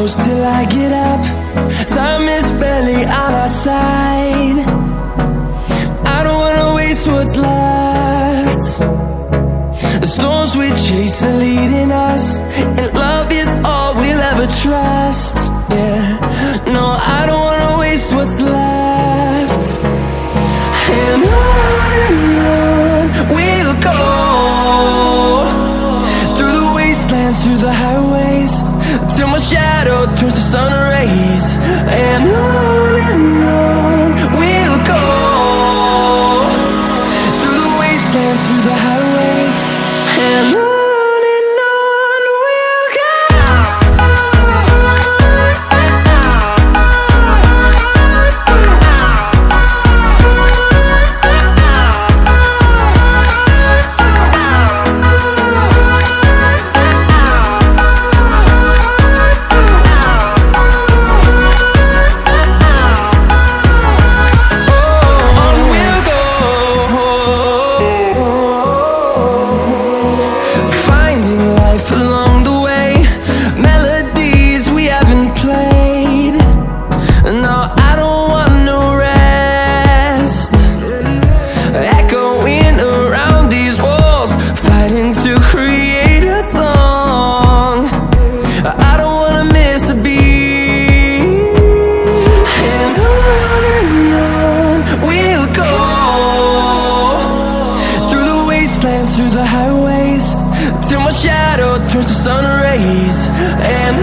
close till I get up. Time is barely on our side. I don't wanna waste what's left. The storms we chase are leading us, and love is all we'll ever trust. Yeah, no, I don't wanna waste what's left. And on we'll go, through the wastelands, through the highways, till my shadow turns to sun rays. And on we'll go, through the wastelands, through the highways, and on we'll go. Through the highways, till my shadow turns to sun rays. And